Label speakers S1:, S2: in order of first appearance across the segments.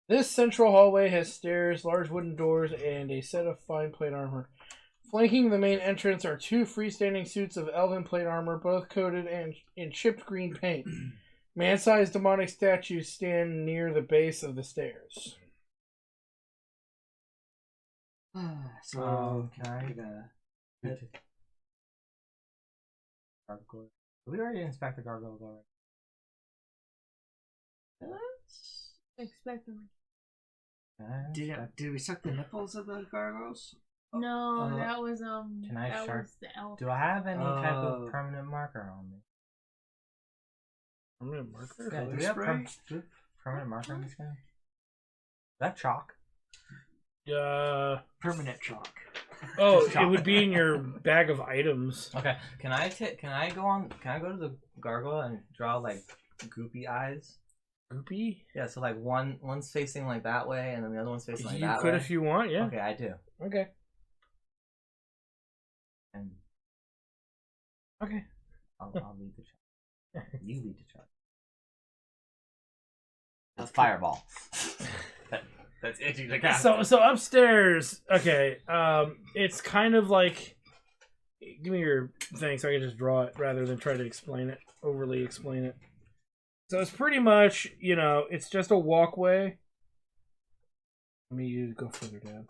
S1: This central hallway has stairs, large wooden doors, and a set of fine plate armor. Flanking the main entrance are two freestanding suits of elven plate armor, both coated in chipped green paint. Man-sized demonic statues stand near the base of the stairs.
S2: So, can I gargoyle? We already inspected gargoyles already.
S3: Let's expect them.
S4: Did we suck the nipples of the gargoyles?
S3: No, that was
S2: Can I
S3: that
S2: sharp?
S3: was the elf.
S2: Do I have any type of permanent marker on me?
S1: Permanent marker?
S2: Yeah, do we have permanent marker on this guy? Is that chalk?
S4: Permanent chalk.
S1: Oh, it would be in your bag of items.
S2: Okay. Can I go to the gargoyle and draw like goopy eyes?
S1: Goopy?
S2: Yeah, so like one's facing like that way and then the other one's facing like that way.
S1: You could if you want, yeah.
S2: Okay, I do.
S1: Okay.
S2: And
S1: okay.
S2: I'll lead the charge. You lead the charge. That's fireball. That's itching to cast.
S1: So upstairs, okay. It's kind of like, give me your thing so I can just draw it rather than try to overly explain it. So it's pretty much, it's just a walkway. Let me go further down.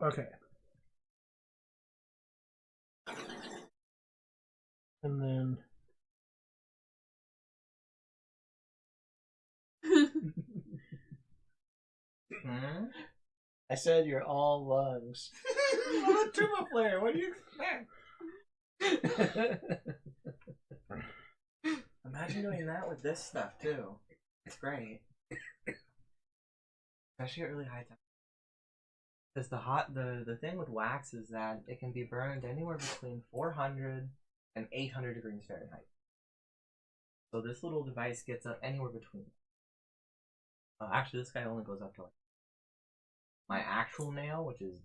S1: Okay. And then...
S4: I said you're all lungs.
S2: I'm a tuba player. What do you expect? Imagine doing that with this stuff too. It's great, especially at really high temperatures. Because the thing with wax is that it can be burned anywhere between 400 and 800 degrees Fahrenheit. So this little device gets up anywhere between. Actually, this guy only goes up to like my actual nail, which is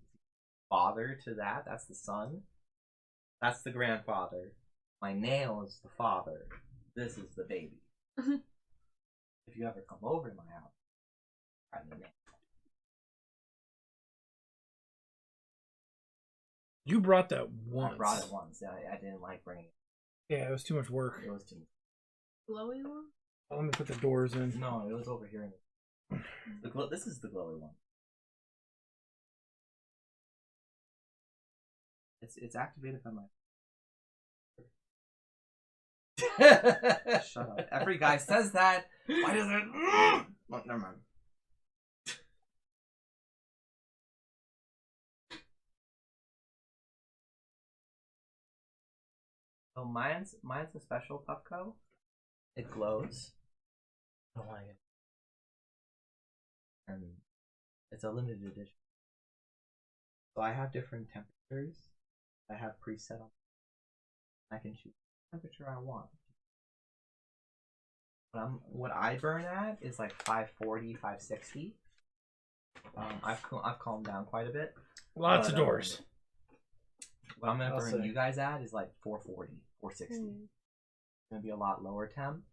S2: father to that. That's the son. That's the grandfather. My nail is the father. This is the baby. If you ever come over to my house, try the nail.
S1: You brought that once.
S2: I brought it once. I didn't like bringing it.
S1: Yeah, it was too much work.
S2: It was too much.
S3: Glowy one?
S1: Let me put the doors in.
S2: No, it was over here. This is the glowy one. It's activated by my. Shut up. Every guy says that. Why does it? Oh, never mind. So mine's a special Puffco. It glows. I don't like it. And it's a limited edition. So I have different temperatures. I have preset on. I can choose the temperature I want. What I burn at is like 540, 560. I've calmed down quite a bit.
S1: Lots of doors.
S2: What I'm gonna burn you guys at is like 440, 460. It's gonna be a lot lower temp.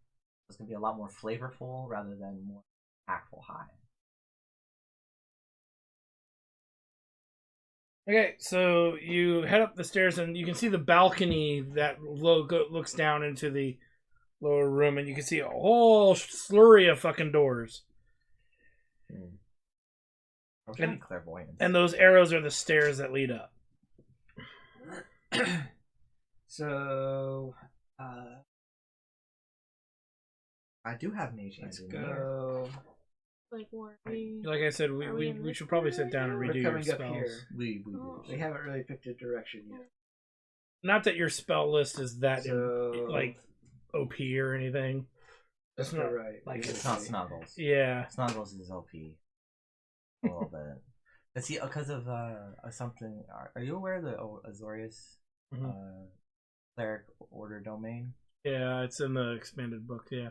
S2: It's gonna be a lot more flavorful rather than more impactful high.
S1: Okay, so you head up the stairs and you can see the balcony that looks down into the lower room, and you can see a whole slurry of fucking doors.
S2: And clairvoyance.
S1: And those arrows are the stairs that lead up.
S4: So,
S2: I do have mage hands.
S4: Let's go.
S3: Like what?
S1: Like I said, we should probably sit down and redo your
S4: We're coming up
S1: spells.
S4: here. We haven't really picked a direction yet.
S1: Not that your spell list is that
S4: So,
S1: like OP or anything.
S4: That's not right.
S1: Like
S2: It's not Snuggles.
S1: Yeah.
S2: Snuggles is OP. A little bit. Let's see, because of something. Are you aware of the Azorius cleric order domain?
S1: Yeah, it's in the expanded book. Yeah.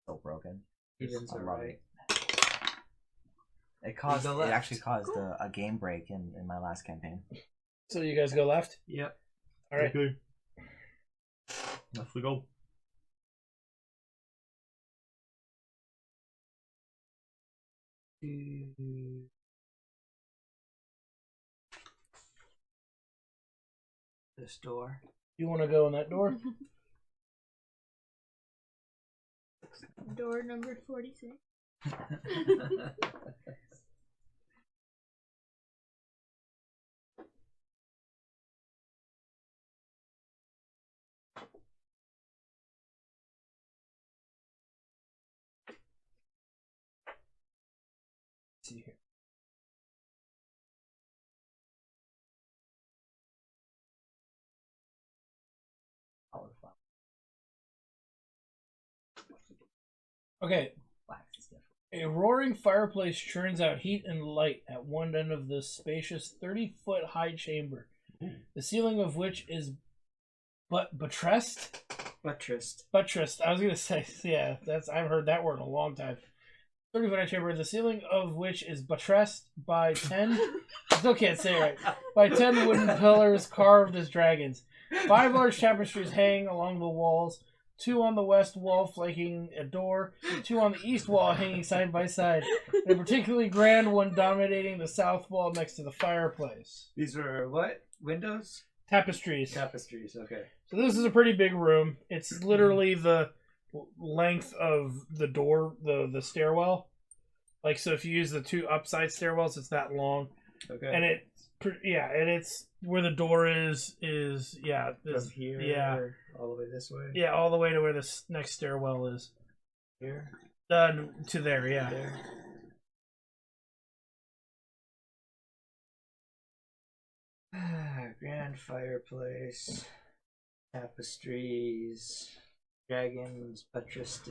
S2: So broken.
S4: Evens
S2: I
S4: are
S2: love
S4: right.
S2: It
S4: go left.
S2: actually caused a game break in my last campaign.
S1: So you guys go left.
S4: Yep.
S1: All right.
S5: Okay. Off we go.
S4: This door.
S1: You want to go in that door?
S3: Door number 46.
S1: See here. Okay. A roaring fireplace churns out heat and light at one end of this spacious 30-foot high chamber, the ceiling of which is buttressed. Buttressed. I was gonna say, yeah, I've heard that word in a long time. 30-foot high chamber, the ceiling of which is buttressed by 10. I still can't say it right. By 10 wooden pillars carved as dragons. 5 large tapestries hang along the walls. 2 on the west wall flanking a door, 2 on the east wall hanging side by side, and a particularly grand one dominating the south wall next to the fireplace.
S4: These were what? Windows?
S1: Tapestries.
S4: Tapestries, okay.
S1: So this is a pretty big room. It's literally the length of the door, the stairwell. Like, so if you use the 2 upside stairwells, it's that long.
S4: Okay.
S1: And it's where the door is
S4: From here,
S1: yeah,
S4: all the way this way.
S1: yeah, all the way to where this next stairwell is.
S4: Here.
S1: To there, yeah.
S4: There. Grand fireplace, tapestries, dragons, buttressed,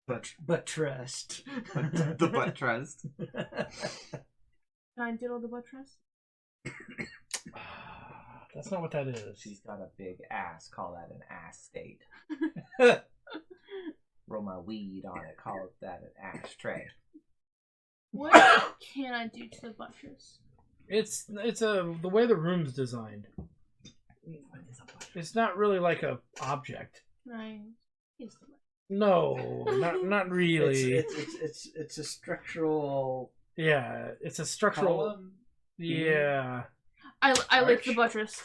S4: buttressed.
S2: The buttressed.
S3: Can I diddle the buttress?
S1: That's not what that is.
S2: She's got a big ass. Call that an ass state. Roll my weed on it. Call that an ashtray.
S3: What can I do to the buttress?
S1: It's the way the room's designed. It's not really like a object.
S3: Can I use the buttress?
S1: No, not really.
S4: It's a structural.
S1: Yeah, it's a structural.
S4: Column?
S1: Yeah.
S3: I lick the buttress.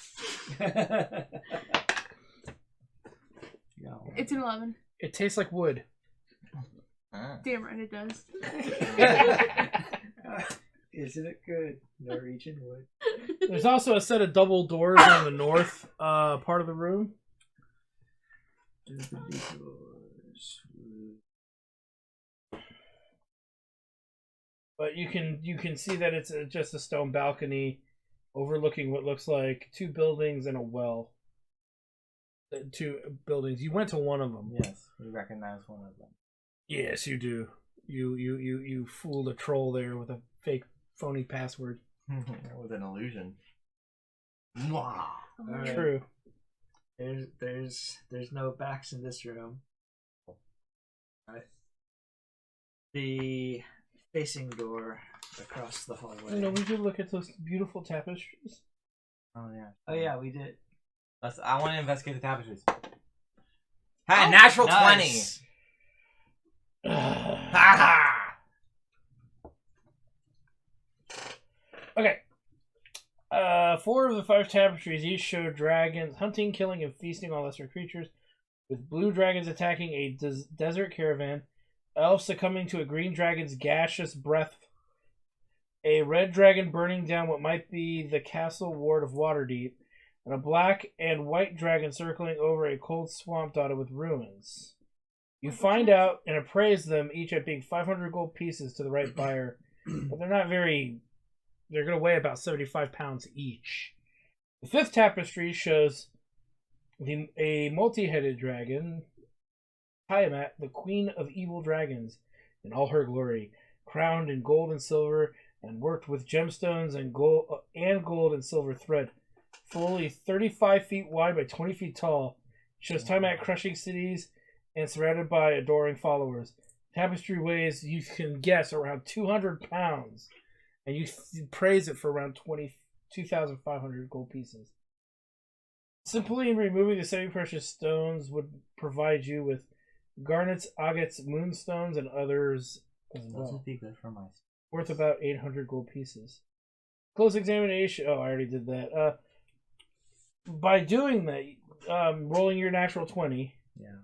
S4: No.
S3: It's an 11.
S1: It tastes like wood.
S3: Damn right it does.
S4: Isn't it good? Norwegian wood.
S1: There's also a set of double doors on the north part of the room. But you can see that it's just a stone balcony overlooking what looks like 2 buildings and a well. 2 buildings. You went to one of them.
S2: Yes, we recognize one of them.
S1: Yes, you do. You fooled a troll there with a fake phony password.
S2: With an illusion.
S4: All right.
S1: True.
S4: There's no backs in this room. Right. The facing door across the hallway.
S1: You know, we should look at those beautiful tapestries.
S2: Oh yeah.
S4: Oh yeah, we did.
S2: I want to investigate the tapestries. Hey, natural
S4: Nice.
S2: 20. Ha
S1: Okay. 4 of the 5 tapestries each show dragons hunting, killing, and feasting on lesser creatures, with blue dragons attacking a desert caravan, elves succumbing to a green dragon's gaseous breath, a red dragon burning down what might be the castle ward of Waterdeep, and a black and white dragon circling over a cold swamp dotted with ruins. You find out and appraise them each at being 500 gold pieces to the right buyer, but they're not very... They're going to weigh about 75 pounds each. The 5th tapestry shows a multi-headed dragon, Tiamat, the queen of evil dragons, in all her glory, crowned in gold and silver, and worked with gemstones and gold and silver thread. Fully 35 feet wide by 20 feet tall, Shows Tiamat crushing cities and surrounded by adoring followers. Tapestry weighs, you can guess, around 200 pounds. And you praise it for around 2,500 gold pieces. Simply removing the semi-precious stones would provide you with garnets, agates, moonstones, and others as well.
S2: This would be good for my.
S1: Worth about 800 gold pieces. Close examination. Oh, I already did that. By doing that, rolling your natural 20.
S2: Yeah.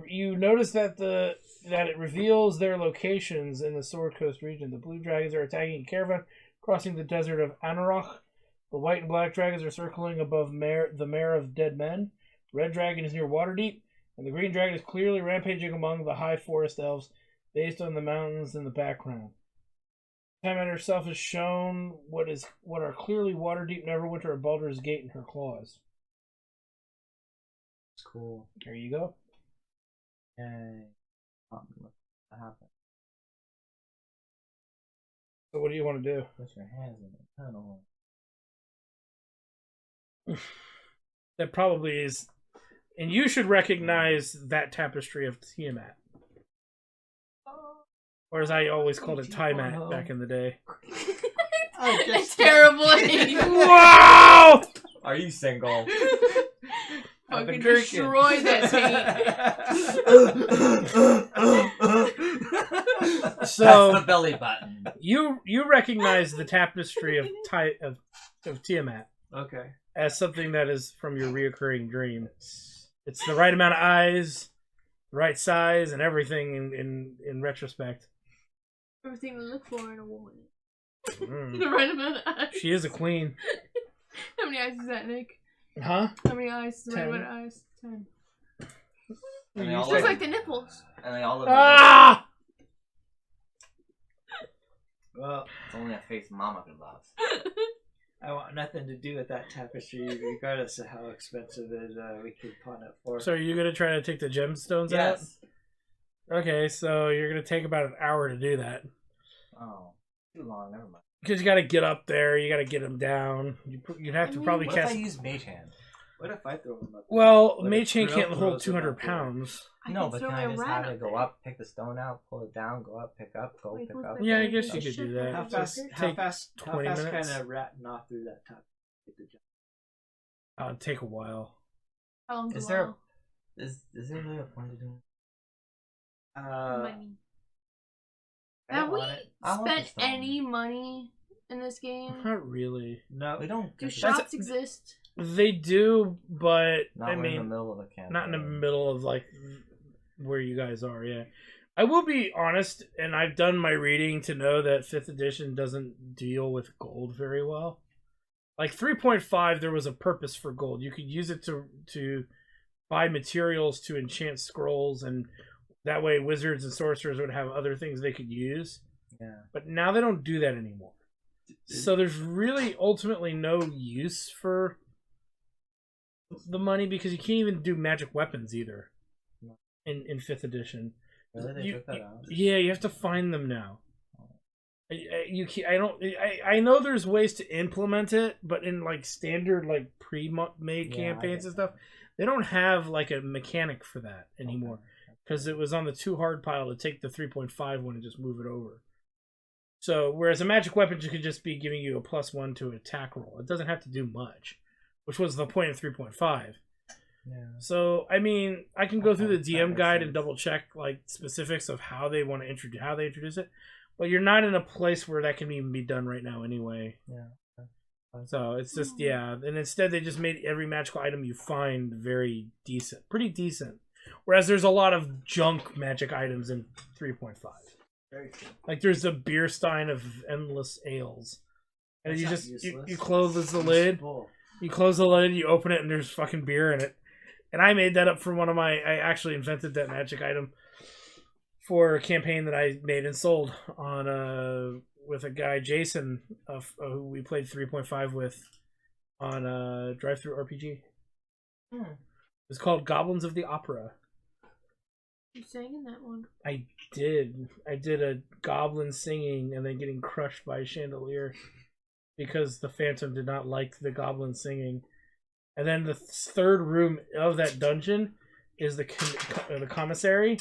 S1: You notice that it reveals their locations in the Sword Coast region. The blue dragons are attacking a caravan crossing the desert of Anarach. The white and black dragons are circling above the Mare of Dead Men. Red dragon is near Waterdeep, and the green dragon is clearly rampaging among the high forest elves based on the mountains in the background. Tiamat herself has shown what are clearly Waterdeep, Neverwinter, and Baldur's Gate in her claws.
S2: It's cool.
S1: There you go.
S2: Yay. What happened?
S1: So what do you want to do?
S2: Put your hands in the tunnel.
S1: That probably is, and you should recognize that tapestry of Tiamat, or as I always called it, Tiamat back in the day.
S4: Oh,
S3: It's terrible.
S1: Wow!
S2: Are you single?
S3: Fucking destroy that tape.
S1: So
S2: That's the belly button.
S1: you recognize the tapestry of Tiamat
S4: Okay.
S1: as something that is from your reoccurring dream. It's the right amount of eyes, the right size, and everything in retrospect.
S3: Everything to look for in a woman.
S1: Mm.
S3: The right amount of eyes.
S1: She is a queen.
S3: How many eyes is that, Nick?
S1: Huh?
S3: How many eyes? The right
S1: 10.
S3: amount of eyes? 10.
S2: And they all
S3: Just
S2: look
S3: like the nipples.
S2: And they all look
S1: Ah!
S4: Well,
S2: it's only a face Mama could love.
S4: I want nothing to do with that tapestry, regardless of how expensive we could pawn it for.
S1: So are you gonna try to take the gemstones
S2: Yes.
S1: out? Okay, so you're gonna take about an hour to do that.
S2: Oh, too long. Never mind.
S1: Because you gotta get up there, you gotta get them down. You'd have to probably
S2: What if I
S1: cast.
S2: use Mage Hand?
S4: What if I throw them up?
S1: Well,
S4: What
S1: Mage
S4: if
S1: Hand can't
S4: Grilth
S1: hold
S4: throws
S1: 200
S4: them up there?
S1: pounds.
S2: No, but
S3: throw
S2: can I
S3: a
S2: just
S3: rat
S2: have
S3: up
S2: it go
S3: there.
S2: up, pick the stone out, pull it down, go up, pick up, go
S3: Wait,
S2: pick
S3: what's
S2: up?
S3: that?
S1: Yeah, I guess you
S3: Should
S1: could do
S3: have
S1: that.
S4: How
S3: it
S4: fast?
S3: over.
S4: How
S1: Take
S4: fast?
S1: 20
S4: How fast
S1: minutes.
S4: can a rat gnaw through that top? Get the jump.
S1: It'd take a while.
S3: How long's
S2: Is
S3: a
S2: there
S3: while?
S2: Is there really a point to doing?
S3: Money.
S2: I
S3: Have
S2: don't
S3: we
S2: want it. I want
S3: spent
S2: the stone.
S3: any money in this game?
S1: Not really.
S4: No,
S2: We don't.
S3: Do
S2: get to-
S3: shops exist?
S1: They do, but
S2: Not
S1: I
S2: in the
S1: mean,
S2: middle of a campaign.
S1: not in the middle of like where you guys are. Yeah, I will be honest, and I've done my reading to know that 5th edition doesn't deal with gold very well. Like 3.5, there was a purpose for gold. You could use it to buy materials to enchant scrolls, and that way wizards and sorcerers would have other things they could use.
S2: Yeah.
S1: But now they don't do that anymore. So there's really ultimately no use for the money because you can't even do magic weapons either in 5th edition.
S2: Really, they took that out.
S1: Yeah, you have to find them now. I know there's ways to implement it, but in like standard like pre-made
S2: Yeah,
S1: campaigns
S2: I
S1: and
S2: get
S1: stuff, they don't have like a mechanic for that anymore because it was on the too hard pile to take the 3.5 one and just move it over. So whereas a magic weapon could just be giving you a +1 to attack roll, it doesn't have to do much, which was the point of 3.5.
S2: Yeah.
S1: So I mean, I can go through the
S2: that
S1: DM
S2: makes
S1: guide
S2: sense.
S1: and double check like specifics of how they want to introduce it, but you're not in a place where that can even be done right now anyway.
S2: Yeah.
S1: So it's just and instead they just made every magical item you find very decent, pretty decent. Whereas there's a lot of junk magic items in 3.5.
S4: very cool.
S1: Like there's a beer stein of endless ales, and
S4: That's
S1: you
S4: not
S1: just
S4: useless.
S1: you close the lid.
S4: Bull.
S1: You close the lid, you open it, and there's fucking beer in it. And I made that up for I actually invented that magic item for a campaign that I made and sold on with a guy, Jason, who we played 3.5 with on Drive Through RPG. It's called Goblins of the Opera.
S3: You sang in that one.
S1: I did a goblin singing and then getting crushed by a chandelier because the Phantom did not like the goblin singing. And then the third room of that dungeon is the commissary.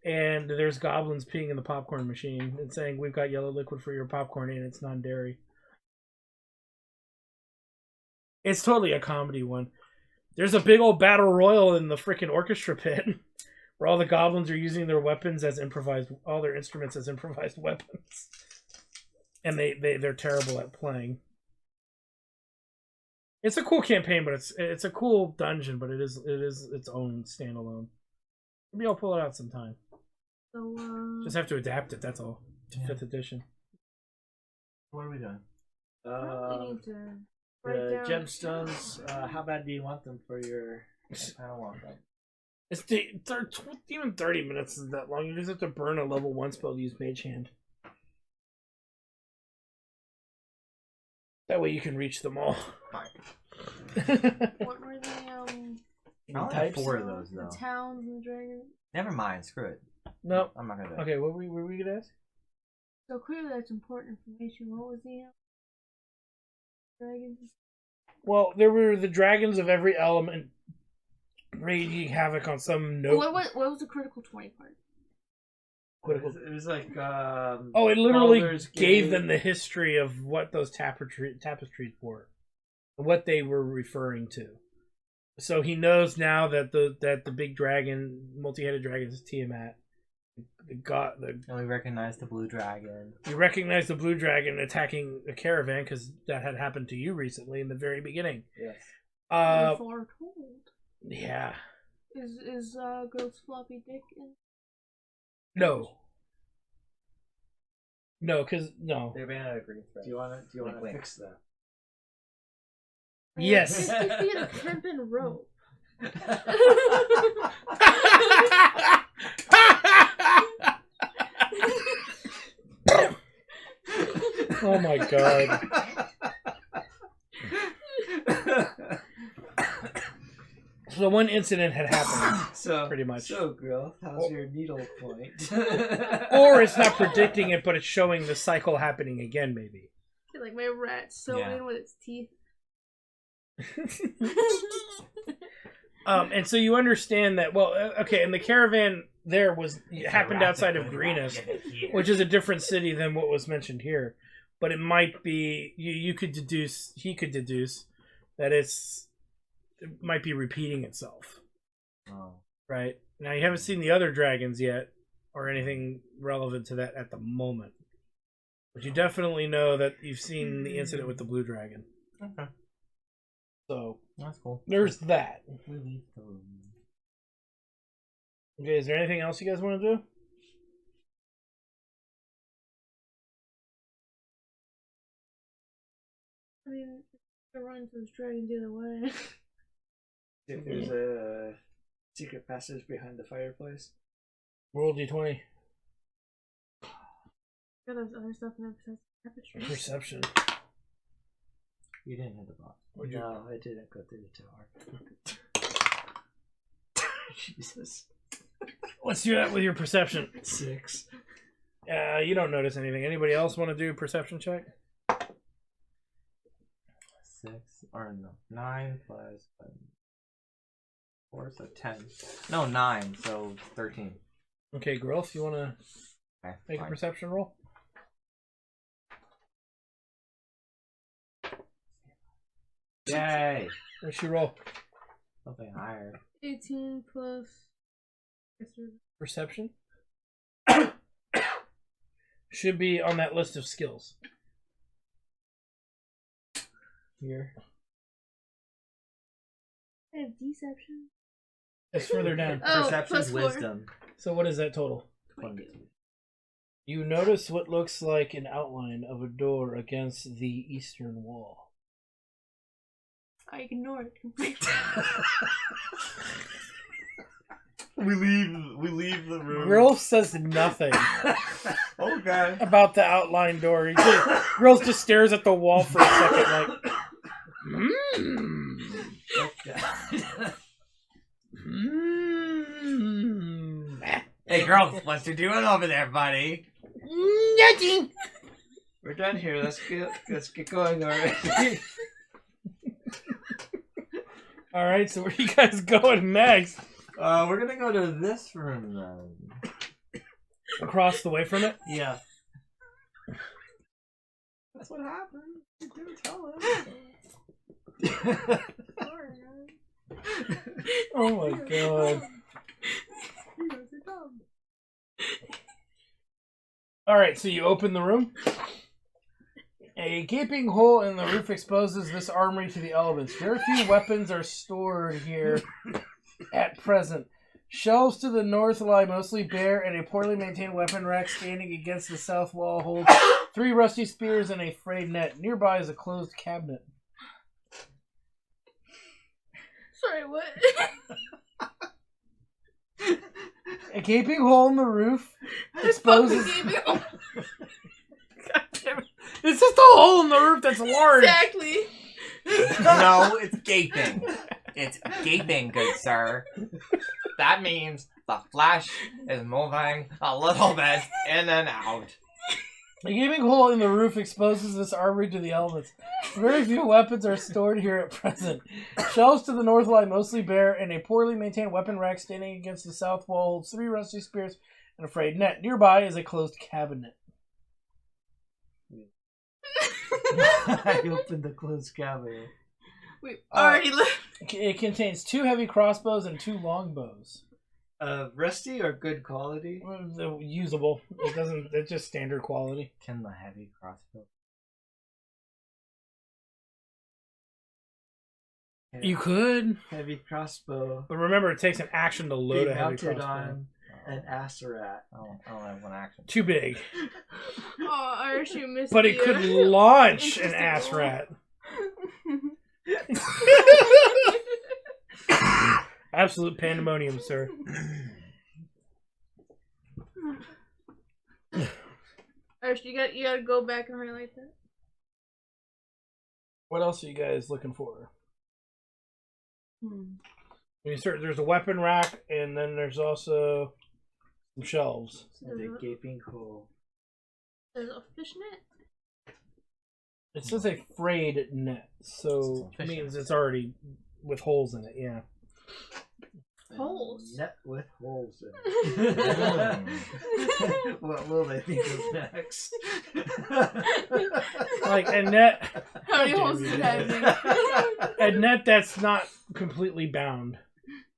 S1: And there's goblins peeing in the popcorn machine and saying, "We've got yellow liquid for your popcorn and it's non-dairy." It's totally a comedy one. There's a big old battle royal in the freaking orchestra pit where all the goblins are using their weapons as all their instruments as improvised weapons. And they're terrible at playing. It's a cool campaign, but it's a cool dungeon, but it is its own standalone. Maybe I'll pull it out sometime.
S3: So,
S1: Just have to adapt it, that's all. To 5th edition.
S2: What are we doing?
S3: probably need to write
S4: The
S3: down.
S4: gemstones. How bad do you want them for your?
S2: I don't want that.
S1: It's even 30 minutes isn't that long. You just have to burn a level 1 spell to use Mage Hand. That way you can reach them all.
S3: What were the
S2: I only have 4 of those, though.
S3: the towns and dragons?
S2: Never mind, screw it.
S1: Nope.
S2: I'm not gonna do it.
S1: Okay, what were we gonna ask?
S3: So clearly that's important information. What was the dragons?
S1: Well, there were the dragons of every element wreaking havoc on some note.
S3: What was the critical 20 part?
S1: Critical.
S4: It was like
S1: Oh, it literally
S4: Baldur's
S1: gave
S4: Gate.
S1: them the history of what those tapestries were, what they were referring to. So he knows now that the big dragon, multi-headed dragon, is Tiamat.
S2: And we recognize the blue dragon.
S1: You recognize the blue dragon attacking a caravan because that had happened to you recently in the very beginning.
S4: Yes.
S3: Foretold.
S1: Yeah.
S3: Is Grilth's floppy dick in?
S1: No. No, because no.
S2: They ran out of green thread.
S4: Do you want to
S2: Wait.
S4: fix that?
S1: Yes.
S3: 50 feet of hempen rope.
S1: Oh my god. So one incident had happened,
S4: So
S1: pretty much.
S4: So, Grilth, how's your needle point?
S1: Or it's not predicting it, but it's showing the cycle happening again, maybe.
S3: Like my rat sewing
S2: Yeah.
S3: with its teeth.
S1: And so you understand that, well, okay, and the caravan there happened outside of Greenest, which is a different city than what was mentioned here. But it might be, he could deduce that it might be repeating itself.
S2: Oh.
S1: Right? Now, you haven't seen the other dragons yet, or anything relevant to that at the moment. But you definitely know that you've seen the incident with the blue dragon.
S2: Okay.
S1: So,
S2: That's cool.
S1: there's that.
S2: We leave the room.
S1: Okay, is there anything else you guys want to do?
S3: I mean, I run into this dragon the other way.
S4: If there's a secret passage behind the fireplace.
S1: Roll D20.
S3: Got those other stuff in the tapestry.
S1: Perception.
S2: You didn't hit the box.
S4: No, I didn't go through the tower. Jesus.
S1: Let's do that with your perception.
S4: 6.
S1: You don't notice anything. Anybody else want to do a perception check?
S2: 6 or no 9 plus 4, so 10. No, 9, so 13.
S1: Okay, Grilth, you want to
S2: Okay,
S1: make a
S2: fine.
S1: perception roll?
S2: Yay!
S1: What's your roll?
S2: Something higher.
S3: 18 plus.
S1: Perception? Should be on that list of skills. Here.
S3: I have deception.
S1: It's further down.
S3: Oh,
S2: Perception's
S3: +4.
S2: wisdom.
S1: So what is that total?
S3: 22.
S1: You notice what looks like an outline of a door against the eastern wall.
S3: I ignore it completely.
S5: We leave the room.
S1: Grilth says nothing
S2: Okay.
S1: about the outline door. Grilth just stares at the wall for a second like,
S2: Hey, girl, what you doing over there, buddy?
S1: Nothing.
S4: We're done here. Let's get going already.
S1: All right, so where you guys going next?
S5: We're gonna go to this room then.
S1: Across the way from it?
S4: Yeah.
S5: That's what happened. You didn't tell us.
S1: Oh my god. Alright, so you open the room. A gaping hole in the roof exposes this armory to the elements. Very few weapons are stored here at present. Shelves to the north lie mostly bare, and a poorly maintained weapon rack standing against the south wall holds 3 rusty spears and a frayed net. Nearby is a closed cabinet.
S3: Sorry, what?
S1: A gaping hole in the roof exposes...
S3: Fucking
S1: God damn it. It's just a hole in the roof that's large.
S3: Exactly.
S2: No, it's gaping. It's gaping, good sir. That means the flesh is moving a little bit in and out.
S1: A gaping hole in the roof exposes this armory to the elements. Very few weapons are stored here at present. Shelves to the north lie mostly bare, and a poorly maintained weapon rack standing against the south wall holds 3 rusty spears and a frayed net. Nearby is a closed cabinet.
S4: I opened the closed cabinet.
S3: We already left.
S1: It contains 2 heavy crossbows and 2 longbows.
S4: Rusty or good quality?
S1: Usable. It doesn't. It's just standard quality.
S2: Can the heavy crossbow?
S1: You could,
S4: Heavy crossbow.
S1: but remember, it takes an action to load
S4: Be
S1: a heavy
S4: mounted
S1: crossbow.
S4: on an Aserat.
S2: I don't have one action.
S1: Too big,
S3: Oh, I actually missed
S1: but it
S3: the,
S1: could launch an
S3: interesting
S1: ass
S3: roll.
S1: rat. Absolute pandemonium, sir.
S3: Actually, you gotta go back and highlight that.
S1: What else are you guys looking for? There's a weapon rack, and then there's also some shelves.
S4: And a gaping hole.
S3: There's a fishnet.
S1: It says a frayed net, so it means it's already with holes in it. Yeah.
S3: Holes.
S4: Net with holes in it. What will they think is next?
S1: Like a net.
S3: How many holes does it have?
S1: A net that's not completely bound.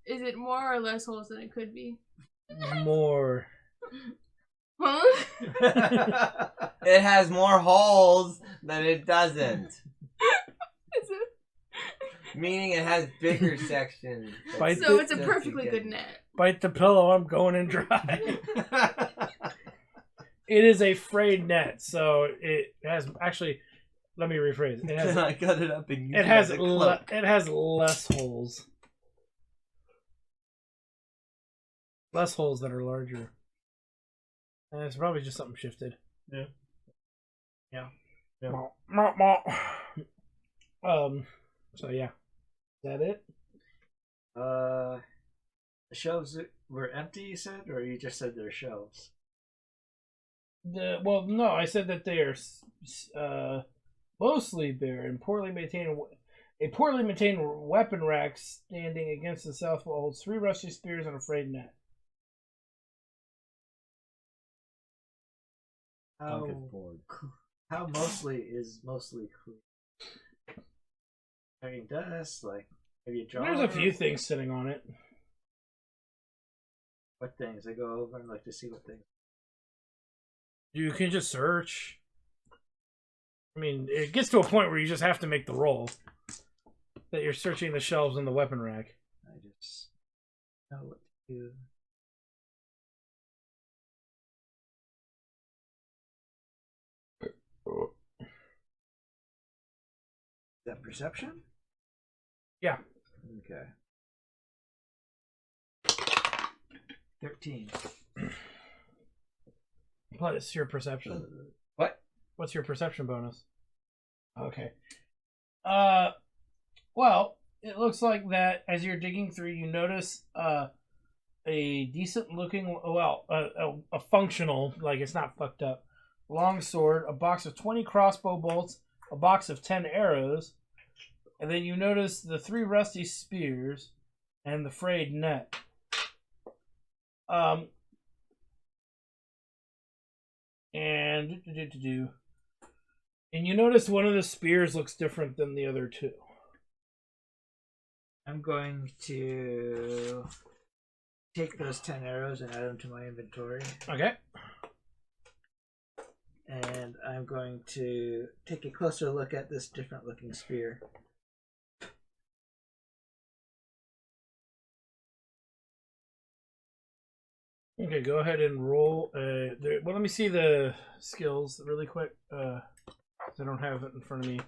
S3: Is it more or less holes than it could be?
S1: More.
S3: Huh?
S2: It has more holes than it doesn't.
S3: Is it?
S2: Meaning it has bigger sections.
S1: Bite
S3: So
S1: the-
S3: it's a perfectly good net.
S1: Bite the pillow, I'm going in dry. It is a frayed net, so it has actually. Let me rephrase it. It has.
S5: I cut it up and use
S1: It has
S5: as a cloak.
S1: it has less holes. Less holes that are larger. And it's probably just something shifted.
S5: Yeah.
S1: So yeah. Is that it?
S4: The shelves were empty, you said? Or you just said they're shelves?
S1: Well, no, I said that they are mostly bare and poorly maintained. A poorly maintained weapon rack standing against the south wall holds 3 rusty spears and a frayed net.
S4: How, how mostly is mostly clean? I mean, dust, like, have you drawn?
S1: There's a few things sitting on it.
S4: What things? I go over and look to see what things.
S1: You can just search. I mean, it gets to a point where you just have to make the roll. That you're searching the shelves in the weapon rack.
S4: I just know what to do. Is that perception?
S1: Yeah.
S4: Okay. 13.
S1: Plus your perception.
S2: What?
S1: What's your perception bonus? Okay. Well, it looks like that as you're digging through, you notice a decent looking, a functional, like it's not fucked up, long sword, a box of 20 crossbow bolts, a box of 10 arrows, And then you notice the 3 rusty spears and the frayed net. And you notice one of the spears looks different than the other 2.
S4: I'm going to take those 10 arrows and add them to my inventory.
S1: Okay.
S4: And I'm going to take a closer look at this different looking spear.
S1: Okay, go ahead and roll. Well, let me see the skills really quick. 'Cause I don't have it in front of me.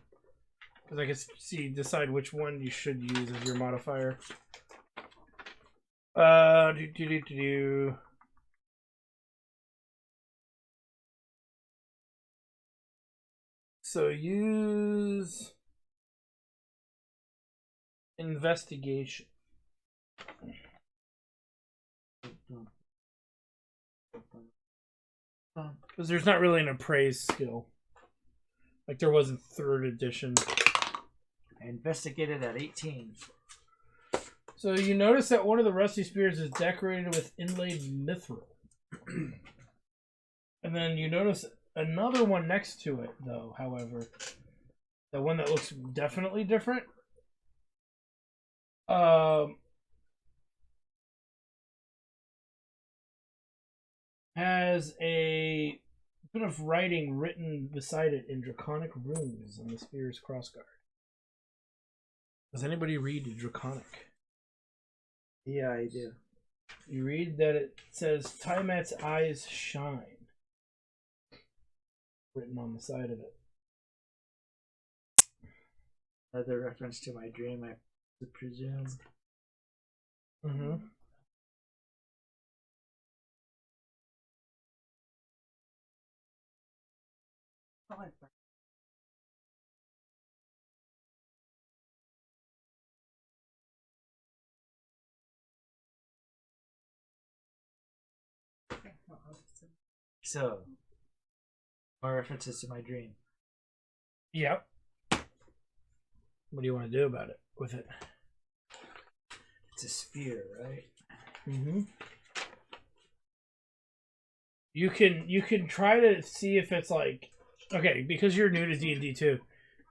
S1: Because I can decide which one you should use as your modifier. So use investigation. Because there's not really an appraise skill. Like there was in 3rd edition.
S4: I investigated at 18.
S1: So you notice that one of the rusty spears is decorated with inlaid mithril. And then you notice another one next to it, though, however. The one that looks definitely different. Has a bit of writing written beside it in draconic runes on the spear's crossguard. Does anybody read draconic?
S4: Yeah, I do.
S1: You read that it says Tiamat's eyes shine. Written on the side of it.
S4: Another reference to my dream, I presume.
S1: Mm-hmm.
S4: So, more references to my dream.
S1: Yep. What do you want to do about it with it?
S4: It's a spear, right?
S1: Mm-hmm. You can try to see if it's like, okay, because you're new to D&D too.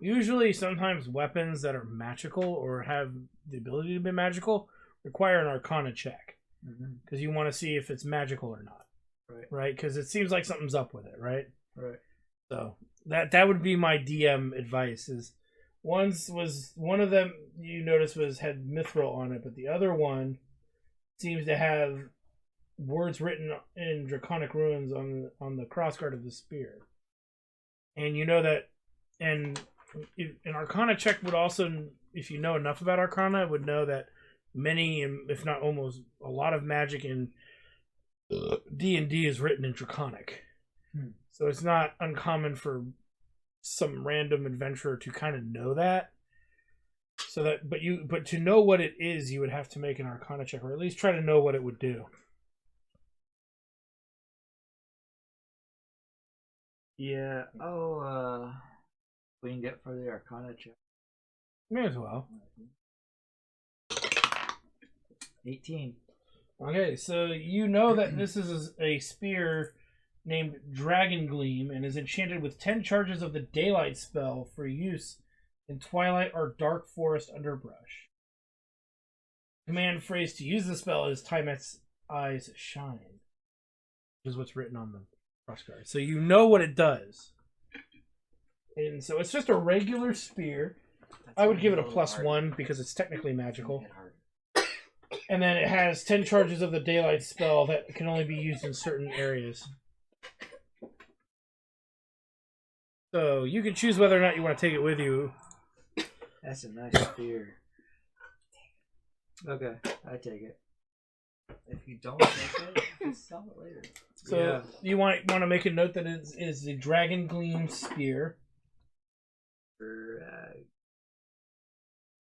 S1: Usually, sometimes weapons that are magical or have the ability to be magical require an Arcana check because you want to see if it's magical or not. Right? Because it seems like something's up with it, right?
S4: Right.
S1: So that would be my DM advice. Is one of them you notice had mithril on it, but the other one seems to have words written in draconic runes on the crossguard of the spear. And you know that, and an Arcana check would also, if you know enough about Arcana, would know that many, if not almost a lot of magic in D&D is written in draconic. So it's not uncommon for some random adventurer to kind of know that. So that, but to know what it is, you would have to make an Arcana check, or at least try to know what it would do.
S4: Yeah. Oh, wing it for the Arcana check.
S1: May as well.
S4: 18.
S1: Okay, so you know that this is a spear named Dragon Gleam and is enchanted with 10 charges of the Daylight spell for use in twilight or dark forest underbrush. Command phrase to use the spell is Tiamat's eyes shine, which is what's written on the crossguard. So you know what it does. And so it's just a regular spear. I would give it a +1 because it's technically magical. And then it has 10 charges of the Daylight spell that can only be used in certain areas. So you can choose whether or not you want to take it with you.
S4: That's a nice spear. Okay, I take it.
S2: If you don't take it, you can sell it later.
S1: So you want to make a note that it is the Dragon Gleam spear.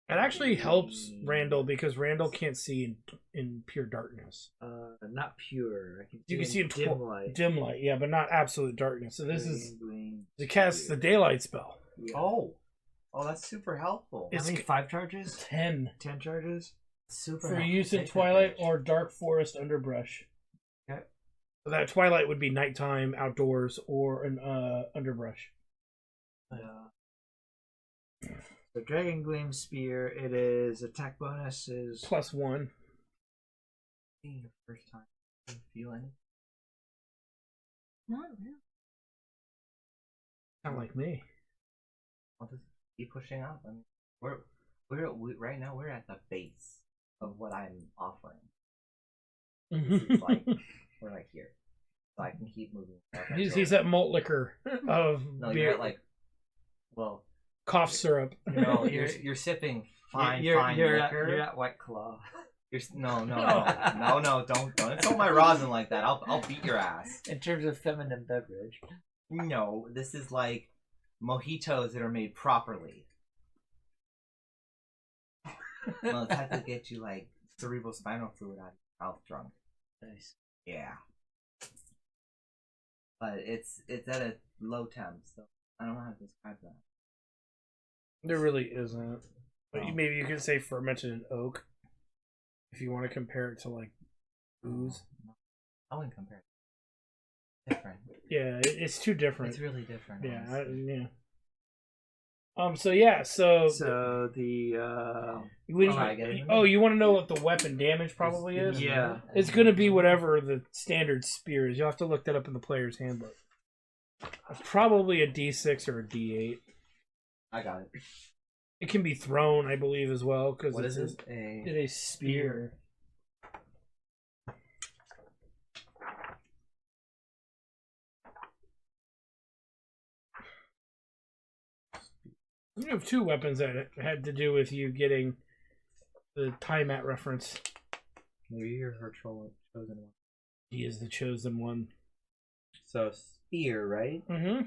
S1: It actually helps Randall because Randall can't see in pure darkness.
S4: Not pure.
S1: You can see in
S4: dim light.
S1: Dim light, yeah, but not absolute darkness. So this is to cast the Daylight spell.
S4: Yeah.
S2: Oh, Oh, that's super helpful.
S1: It's
S4: How many 5 charges?
S1: 10
S4: 10 charges?
S2: Super
S1: for
S2: helpful.
S1: use in
S2: Take that
S1: twilight
S2: bitch.
S1: or dark forest underbrush.
S4: Okay.
S1: So that twilight would be nighttime, outdoors, or an underbrush.
S4: The Dragon Gleam Spear, it is attack bonus is
S1: +1.
S2: Being your first time, do you feel anything?
S3: Not really.
S1: Not like me.
S2: I'll just keep pushing up. I mean, we right now we're at the base of what I'm offering. This is like we're like here, so I can keep moving.
S1: he's at malt liquor of
S2: No,
S1: beer,
S2: you're at like, well,
S1: cough syrup.
S2: no, you're sipping fine
S4: you're
S2: liquor.
S4: You're at White Claw.
S2: No, don't insult my rosin like that. I'll beat your ass.
S4: In terms of feminine beverage.
S2: No, this is like mojitos that are made properly. Well, it's had to get you like cerebrospinal fluid out of your mouth drunk.
S4: Nice.
S2: Yeah. But it's at a low temp, so I don't know how to describe that.
S1: There really isn't. But
S2: Oh.
S1: maybe you could say fermented in oak. If you want to compare it to like booze.
S2: I wouldn't compare it. Different.
S1: Yeah, it's too different.
S2: It's really different.
S1: Yeah,
S2: honestly.
S1: yeah. So yeah, so when
S2: Try to get it in
S1: oh,
S2: there.
S1: you want to know what the weapon damage probably is?
S4: Yeah.
S1: It's going to be whatever the standard spear is. You'll have to look that up in the player's handbook. Probably a D6 or a D8.
S2: I got it.
S1: It can be thrown, I believe, as well. Because
S2: What
S1: it's
S2: is it?
S1: a spear. You have 2 weapons that had to do with you getting the time at reference.
S5: Maybe you're her chosen one.
S1: He is the chosen one.
S5: So spear, right?
S1: Mm-hmm.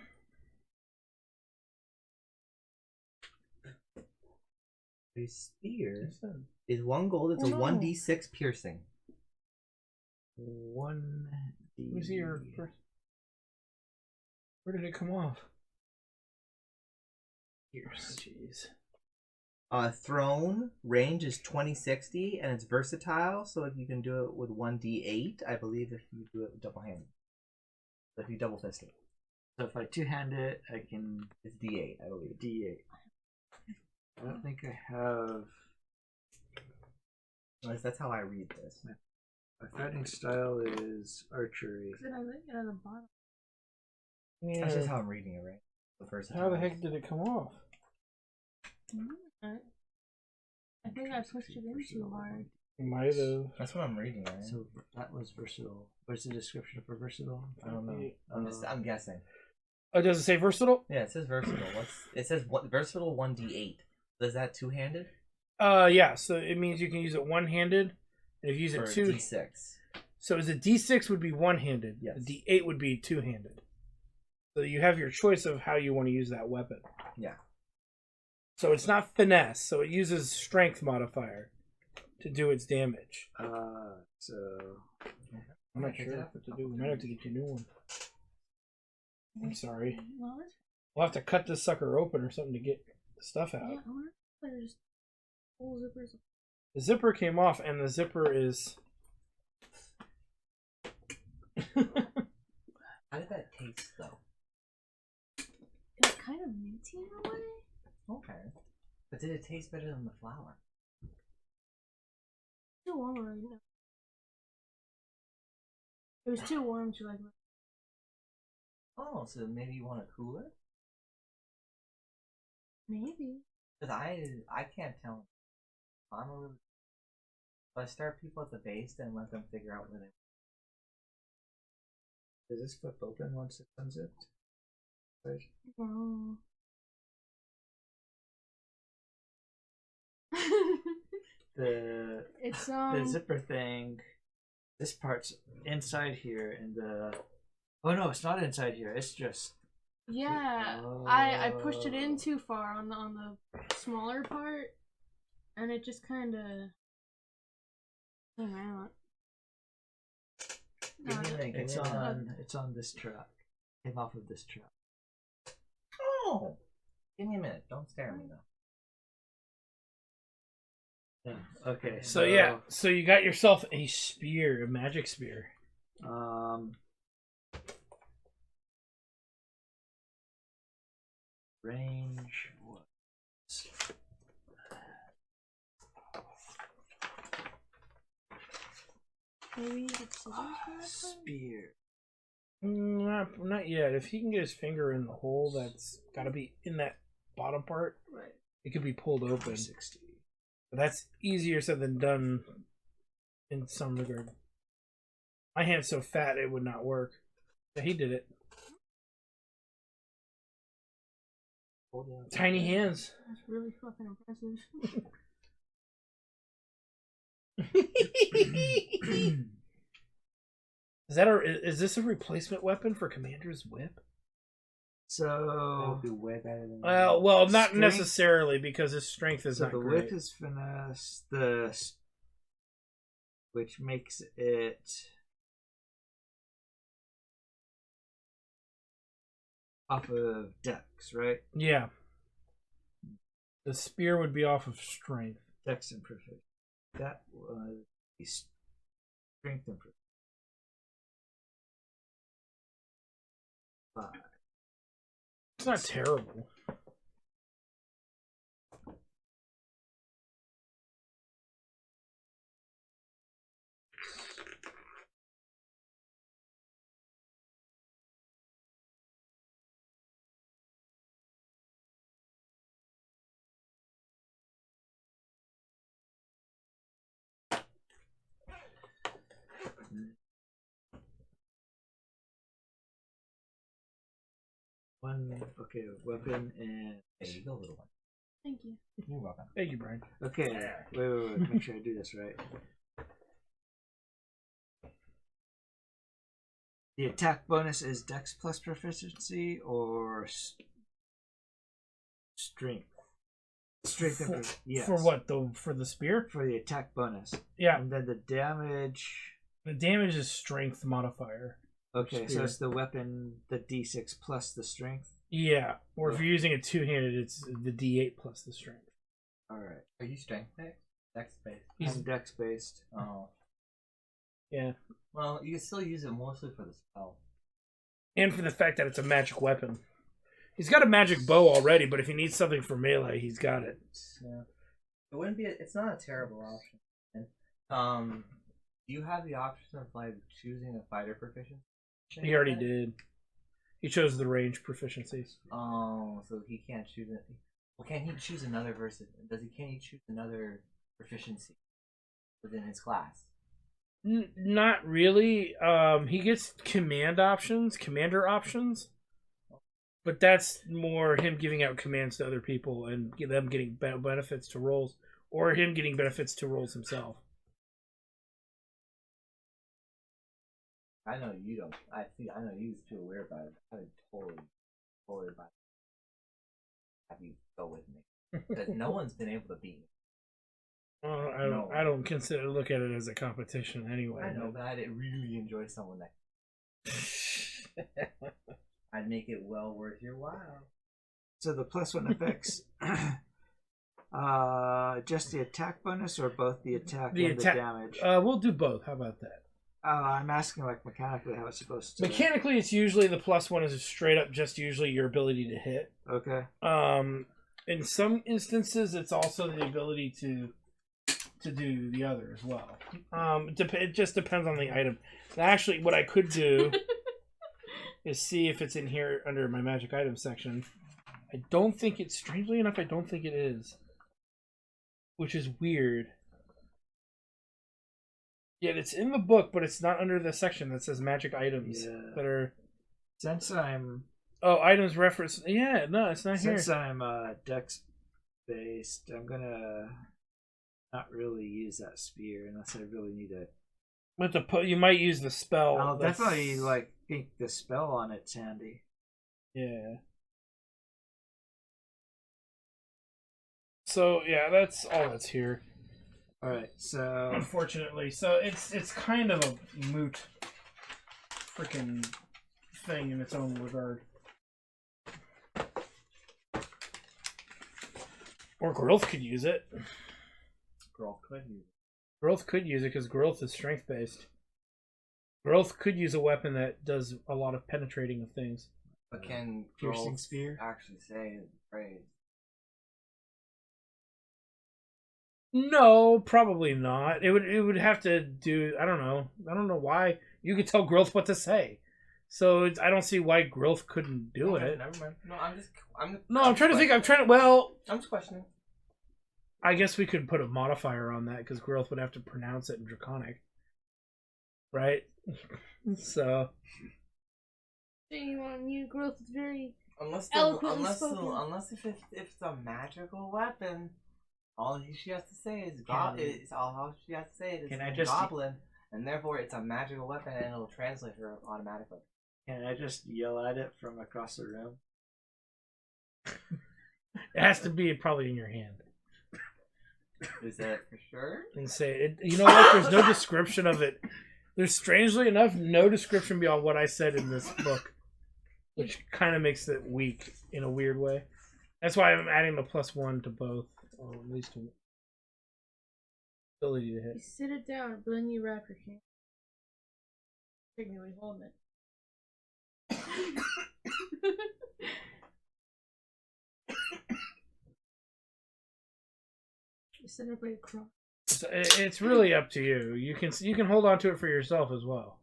S5: A spear is 1 gold. It's
S1: Oh,
S5: a
S1: no.
S5: 1d6 piercing.
S4: 1.
S1: Let me see your first. Where did it come off? Here. Jeez.
S5: Thrown range is 20-60 and it's versatile. So if you can do it with 1d8, I believe if you do it double handed. So if you double fist it,
S4: So if I two-hand it, I can
S5: it's d8, I believe.
S4: D8. I don't think I have.
S5: At least that's how I read this.
S4: My fighting style is archery.
S3: Did I look at the bottom?
S1: Yeah.
S5: That's just how I'm reading it, right? The versatile.
S1: How the heck did it come off?
S3: I think I pushed it in too hard.
S1: Might have.
S5: That's what I'm reading, right?
S4: So that was versatile. What's the description for versatile?
S5: I don't know. I'm guessing.
S1: Oh, does it say versatile?
S5: Yeah, it says versatile. It says versatile 1d8. Is that two-handed?
S1: Yeah. So it means you can use it one-handed. And if you use
S5: Or
S1: it two,
S5: d6.
S1: so as a D6 would be one-handed.
S5: Yes.
S1: A D8 would be two-handed. So you have your choice of how you want to use that weapon.
S5: Yeah.
S1: So it's not finesse. So it uses strength modifier to do its damage.
S4: So
S1: I'm not sure what to do. We might have to get you a new one. I'm sorry.
S3: Well, that's,
S1: We'll have to cut this sucker open or something to get the stuff out.
S3: yeah, I wonder if there's full zippers.
S1: The zipper came off, and the zipper is.
S2: How did that taste though?
S3: It's kind of minty in a way.
S2: Okay. But did it taste better than the flour?
S3: Too warm right now. It was too warm to like.
S2: Oh, so maybe you want to cool it?
S3: Maybe.
S2: Because I can't tell. I'm a really. If I start people at the base, then let them figure out where they.
S4: does this flip open once it's unzipped? Right.
S3: Oh.
S4: The
S3: It's
S4: the zipper thing. This part's inside here, and the. Oh no, it's not inside here. It's just.
S3: yeah. I pushed it in too far on the smaller part, and it just kind of came out.
S2: Give me like,
S4: It's on this track. Came off of this track.
S2: Oh, Give me a minute. Don't stare at me though.
S4: Yeah. Okay.
S1: So yeah, so you got yourself a spear, a magic spear.
S4: Range was
S3: Maybe it's scissors.
S4: spear.
S1: Not yet. If he can get his finger in the hole, that's got to be in that bottom part.
S3: Right.
S1: It could be pulled open.
S4: 60.
S1: But that's easier said than done in some regard. My hand's so fat it would not work. But he did it. Tiny hands.
S3: That's really fucking impressive.
S1: Is this a replacement weapon for Commander's Whip?
S2: That
S4: So
S2: would be way better than.
S1: Well, not
S4: Strength?
S1: necessarily because his strength is
S4: So
S1: not
S4: the
S1: great.
S4: whip is finesse, which makes it off of dex, right?
S1: Yeah. The spear would be off of strength.
S4: Dex and proficiency. That was the strength and proficiency. 5.
S1: It's not terrible.
S4: Okay, weapon and
S2: There you go, little one.
S3: Thank you.
S2: You're welcome.
S1: Thank you, Brian.
S4: okay. Wait. Make sure I do this right. The attack bonus is Dex plus proficiency or strength. Strength and yes.
S1: For what though? For the spear?
S4: For the attack bonus.
S1: Yeah.
S4: And then the damage.
S1: The damage is strength modifier.
S4: Okay, so
S1: Spear.
S4: it's the weapon, the D6 plus the strength.
S1: Yeah. Or if you're using it two-handed, it's the D8 plus the strength.
S4: All right.
S2: Are you strength based? Dex based?
S4: I'm Dex based.
S2: Oh.
S1: Yeah.
S2: Well, you can still use it mostly for the spell.
S1: And for the fact that it's a magic weapon. He's got a magic bow already, but if he needs something for melee, he's got it.
S2: Yeah. It wouldn't be. It's not a terrible option. And, do you have the option of like choosing a fighter proficiency?
S1: He already did. He chose the range proficiencies.
S2: Oh, so he can't choose it. Well, can he choose another versus? Can he choose another proficiency within his class?
S1: Not really. He gets commander options, but that's more him giving out commands to other people and them getting benefits to rolls, or him getting benefits to rolls himself.
S2: I know you don't. I know you too aware about it. I would totally about it. Have you go with me because no one's been able to beat me.
S1: I don't look at it as a competition anyway.
S2: I know, but I'd really enjoy someone that. I'd make it well worth your while.
S4: So the +1 effects, just the attack bonus or both the attack and the damage?
S1: We'll do both. How about that?
S4: I'm asking like mechanically how it's supposed to.
S1: Mechanically, it's usually the +1 is straight up just usually your ability to hit.
S4: Okay.
S1: In some instances, it's also the ability to do the other as well. It just depends on the item. Actually, what I could do is see if it's in here under my magic item section. I don't think it's, strangely enough, I don't think it is. Which is weird. Yet it's in the book, but it's not under the section that says magic items that are.
S4: Since I'm.
S1: Oh, items reference. Yeah, no, it's not here.
S4: Since I'm Dex based, I'm gonna not really use that spear unless I really need it.
S1: But you might use the spell.
S4: I'll definitely think the spell on it's handy.
S1: Yeah. So yeah, that's all that's here.
S4: All right, so
S1: Unfortunately, so it's kind of a moot freaking thing in its own regard. Or Grilth could use it.
S2: Girl could use it.
S1: Grilth could use it because Grilth is strength based. Grilth could use a weapon that does a lot of penetrating of things.
S2: But can
S4: Piercing
S2: girls
S4: spear?
S2: actually say the phrase?
S1: No, probably not. It would have to do. I don't know why. You could tell Grilth what to say, so I don't see why Grilth couldn't do
S2: Okay,
S1: it.
S2: Never mind. No, I'm
S1: trying to think. I'm
S2: just questioning.
S1: I guess we could put a modifier on that because Grilth would have to pronounce it in Draconic, right? So.
S3: You Growth is very
S2: Unless
S3: eloquently spoken.
S2: if it's a magical weapon, all she has to say is all she has to say is
S4: Can I just-
S2: Goblin, and therefore it's a magical weapon, and it'll translate her automatically.
S4: Can I just yell at it from across the room?
S1: It has to be probably in your hand.
S2: Is that for sure?
S1: And say it. You know what? There's no description of it. There's strangely enough no description beyond what I said in this book, which kind of makes it weak in a weird way. That's why I'm adding the +1 to both, or at least to ability to
S3: You
S1: hit.
S3: sit it down, but then you wrap your hand. Technically holding it. You set it up like a cross.
S1: So it's really up to you. You can hold on to it for yourself as well.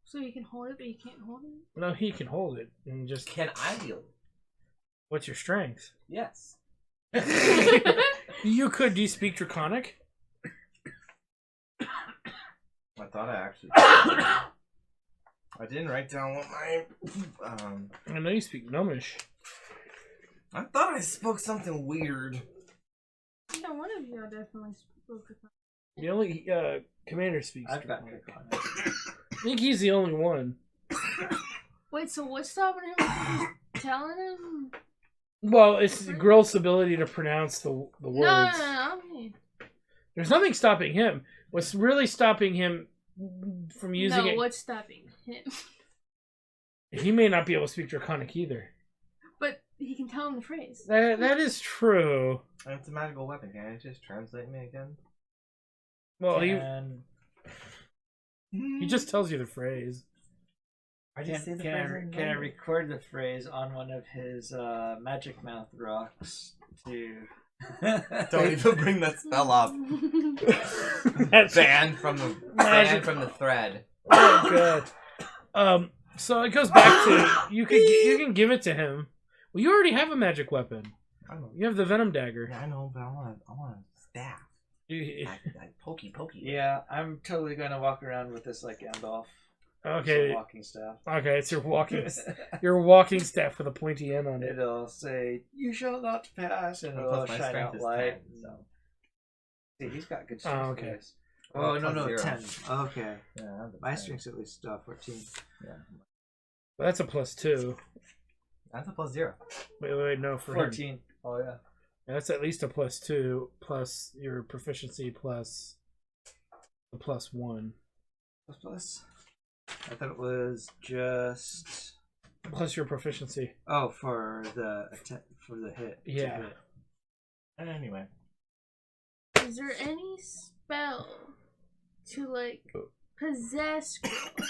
S3: So you can hold it, but you can't hold it?
S1: No, he can hold it and just.
S2: Can I wield it?
S1: What's your strength?
S2: Yes.
S1: You could. Do you speak Draconic?
S2: I thought I actually. I didn't write down what my.
S1: I know you speak Gnomish.
S2: I thought I spoke something weird.
S3: Yeah, one of you definitely spoke with that.
S1: The only commander speaks
S4: I've got
S1: Draconic.
S4: Draconic.
S1: I think he's the only one.
S3: Wait, so what's stopping him from just telling him?
S1: Well, it's Grill's ability to pronounce the words.
S3: No. Okay.
S1: There's nothing stopping him. What's really stopping him from using it?
S3: What's stopping him?
S1: He may not be able to speak Draconic either.
S3: But he can tell him the phrase.
S1: That is true.
S2: And it's a magical weapon. Can I just translate me again?
S1: Well,
S4: Can,
S1: he just tells you the phrase.
S2: I just say the
S4: can
S2: phrase in
S4: I
S2: English.
S4: record the phrase on one of his magic mouth rocks to...
S2: Don't even bring that spell up.
S1: That's
S2: Banned from the thread.
S1: Oh god. So it goes back to you can give it to him. Well, you already have a magic weapon.
S2: I know.
S1: You have the venom dagger.
S2: Yeah, I know, but I want a staff. Like pokey.
S4: Yeah, I'm totally gonna walk around with this like Gandalf.
S1: Okay.
S4: It's a walking staff.
S1: Okay, it's your walking staff with a pointy end on it.
S4: It'll say, "You shall not pass," and
S2: Plus,
S4: it'll
S2: my
S4: shine
S2: strength
S4: out
S2: is
S4: light.
S2: 10, so.
S4: See, he's got good
S1: Oh,
S4: strength.
S1: okay.
S4: guys. Oh,
S2: Well,
S4: no,
S2: plus 0.
S4: 10. Okay.
S2: Yeah, I have the
S4: My
S2: 10.
S4: strength's at least 14.
S2: Yeah.
S1: Well, that's a +2.
S2: That's a +0.
S1: Wait, no, for him.
S4: 14. Oh, yeah.
S1: That's at least a +2 plus your proficiency plus the +1
S4: Plus. I thought it was just...
S1: plus your proficiency.
S4: Oh, for the hit. to
S1: Yeah.
S4: hit.
S2: Anyway.
S3: Is there any spell to like possess Growth?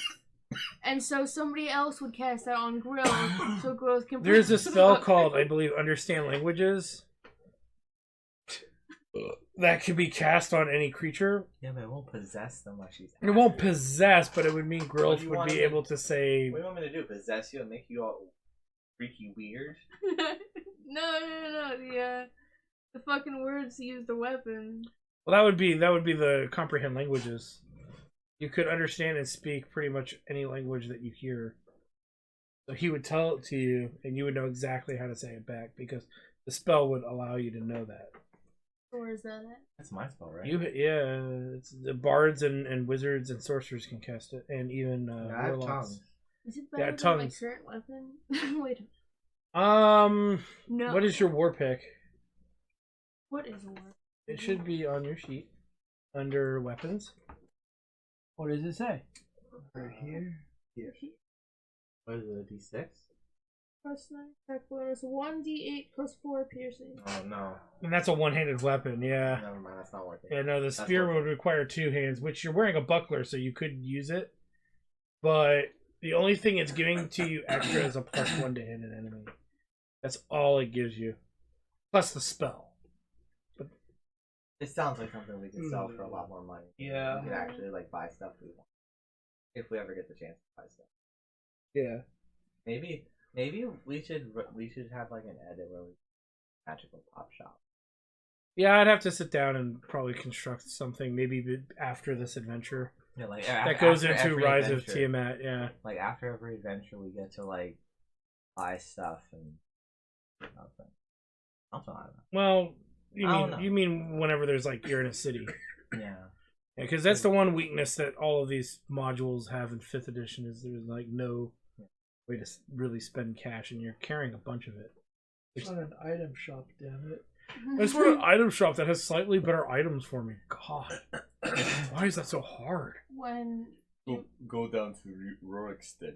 S3: And so somebody else would cast that on Growth, so Growth can.
S1: There's a spell called, I believe, Understand Languages. That can be cast on any creature.
S2: Yeah, but it won't possess them like she's.
S1: It won't possess, but it would mean Growth
S2: do you
S1: would
S2: want
S1: be
S2: me-
S1: able to say.
S2: What do you want me to do? Possess you and make you all freaky weird?
S3: No. The fucking words to use the weapon.
S1: Well, that would be the comprehend languages. You could understand and speak pretty much any language that you hear. So he would tell it to you, and you would know exactly how to say it back because the spell would allow you to know that.
S3: Where is that at?
S2: That's my spell, right?
S1: It's the bards and wizards and sorcerers can cast it, and even
S2: I have
S1: warlocks.
S2: tongues.
S3: Is it
S1: Yeah,
S3: better than my
S1: tongues.
S3: current weapon? Wait. No.
S1: What is your war pick?
S3: What is a word?
S1: It should be on your sheet under weapons. What does it say?
S4: Right here.
S2: What is it, a D6?
S3: Plus 9 attack bonus. 1d8 plus 4 piercing.
S2: Oh no.
S1: And that's a one-handed weapon, yeah.
S2: Never mind, that's not working.
S1: Yeah, no, the
S2: That's
S1: spear
S2: working.
S1: would require 2 hands, which you're wearing a buckler, so you could use it. But the only thing it's giving to you extra is a +1 to hit an enemy. That's all it gives you. Plus the spell.
S2: It sounds like something we could sell for a lot more money.
S4: Yeah.
S2: We could actually like buy stuff we want. If we ever get the chance to buy stuff.
S1: Yeah.
S2: Maybe we should have like an edit where we magical pop shop.
S1: Yeah, I'd have to sit down and probably construct something maybe after this adventure.
S2: Yeah, like
S1: That goes
S2: after
S1: into
S2: every
S1: Rise
S2: adventure.
S1: of Tiamat, yeah.
S2: Like after every adventure, we get to like buy stuff and nothing. Also, I don't know.
S1: Well,
S2: I don't know.
S1: you mean whenever there's like you're in a city.
S2: Yeah.
S1: Because that's the one weakness that all of these modules have in 5th edition is there's like no way to really spend cash, and you're carrying a bunch of it.
S4: It's not an item shop, damn it.
S1: I just want an item shop that has slightly better items for me. God, why is that so hard?
S3: When
S6: Go down to Rorikstead.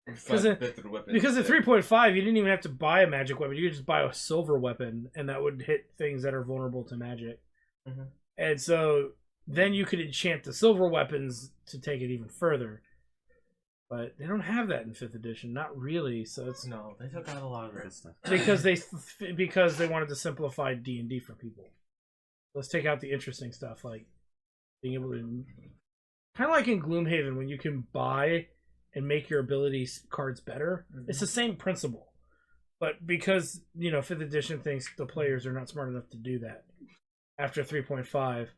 S1: Because at 3.5, you didn't even have to buy a magic weapon. You could just buy a silver weapon, and that would hit things that are vulnerable to magic.
S2: Mhm.
S1: And so then you could enchant the silver weapons to take it even further. But they don't have that in 5th edition, not really. So it's
S2: No, they took out a lot of the good stuff.
S1: because they wanted to simplify D&D for people. Let's take out the interesting stuff, like being able to, kind of like in Gloomhaven when you can buy and make your ability cards better. It's the same principle, but because 5th edition thinks the players are not smart enough to do that, after 3.5,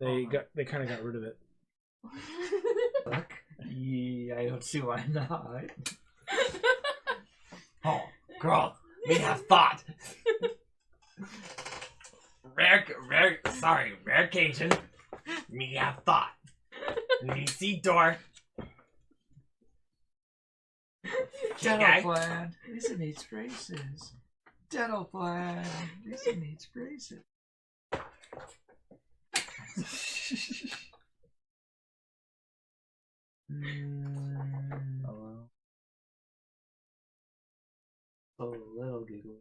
S1: they kind of got rid of it.
S4: Yeah, I don't see why not.
S2: Oh, girl, we have thought. rare occasion. Me have thought. Me see door.
S4: Dental plan. Lisa needs braces. Dental plan. Lisa needs braces.
S2: Hello.
S4: A little giggly.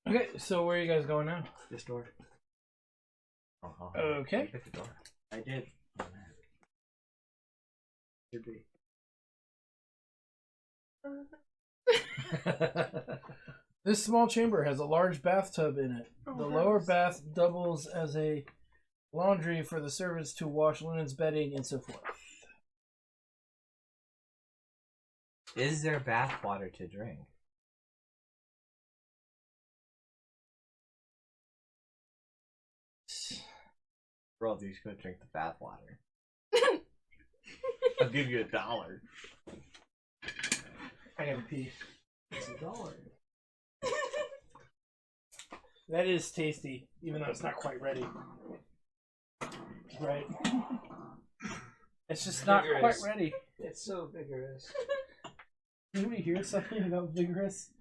S1: Okay, so where are you guys going now?
S4: This door.
S1: Okay.
S2: Pick the door.
S4: I did. Should be.
S1: This small chamber has a large bathtub in it. The lower bath doubles as a laundry for the servants to wash linens, bedding, and so forth.
S2: Is there bath water to drink? Bro, you should go drink the bath water. I'll give you $1.
S1: I gotta pee.
S4: It's $1.
S1: That is tasty, even though it's not quite ready. Right. It's just not
S4: Vigorous.
S1: quite ready.
S4: It's so vigorous.
S1: Did we hear something about vigorous?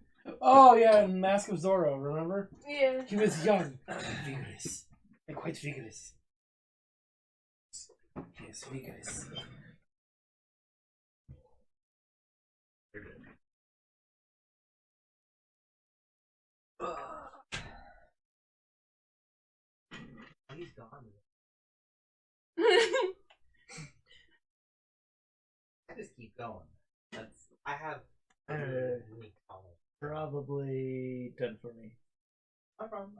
S1: Oh yeah, in Mask of Zorro, remember?
S3: Yeah.
S1: He was young. Vigorous. And quite vigorous. Yes, vigorous.
S2: He's gone. I just keep going. I have unique color.
S4: Probably done for me.
S2: No problem.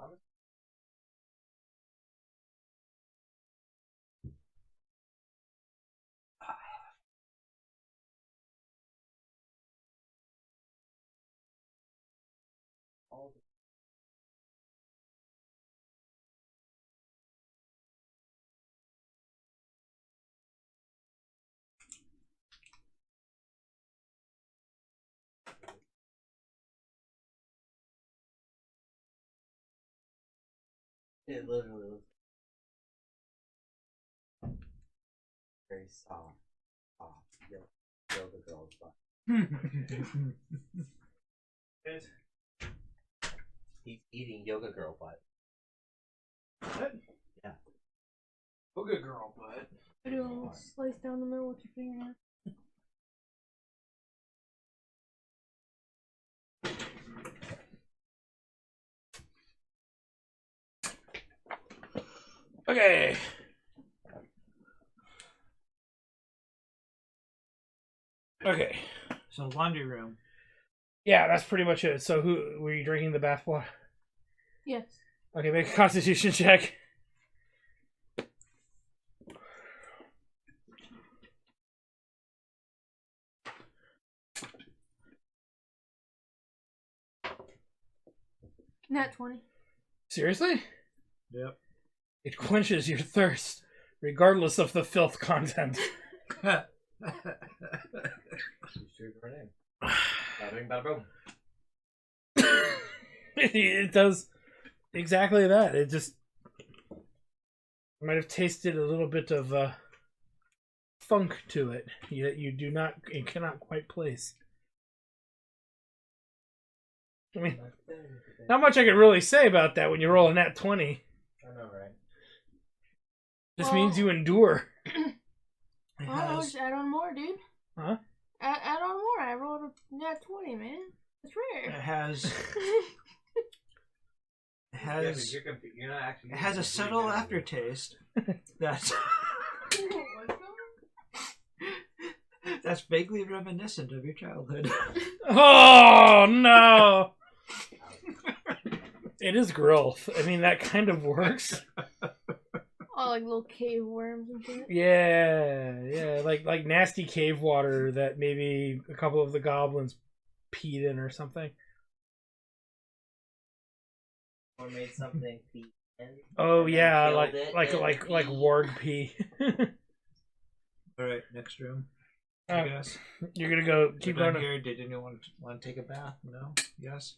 S2: It literally looks very soft. Yoga girl's butt. He's eating yoga girl butt.
S1: What?
S2: Yeah.
S1: Yoga girl butt.
S3: I do a little slice down the middle with your finger.
S1: Okay. Okay.
S4: So laundry room.
S1: Yeah, that's pretty much it. So, who were you drinking the bath water?
S3: Yes.
S1: Okay, make a Constitution check.
S3: Nat 20.
S1: Seriously?
S4: Yep.
S1: It quenches your thirst, regardless of the filth content.
S2: Sure, your name. Bada bing, bada boom.
S1: It does exactly that. It just might have tasted a little bit of thunk to it that you cannot quite place. I mean, not much I can really say about that when you roll a nat 20.
S2: I know, right?
S1: Just
S3: Well-
S1: means you endure.
S4: It
S3: Oh,
S4: has,
S3: just add on more, dude.
S1: Huh?
S3: Add on more. I rolled a nat 20, man. It's
S4: it
S3: rare.
S4: has, it has,
S2: You're not actually.
S4: it has a subtle aftertaste that's that's vaguely reminiscent of your childhood.
S1: Oh, no! It is Grilth. I mean, that kind of works.
S3: Oh, like little cave worms and shit.
S1: Yeah, like nasty cave water that maybe a couple of the goblins peed in or something.
S2: Or made something pee in.
S1: Oh
S2: And then
S1: yeah,
S2: killed it and
S1: like
S2: pee.
S1: warg pee.
S4: All right, next room.
S1: Uh,
S4: I guess.
S1: You're gonna go keep
S4: We're done
S1: going.
S4: here. Did anyone want to take a bath? No. Yes.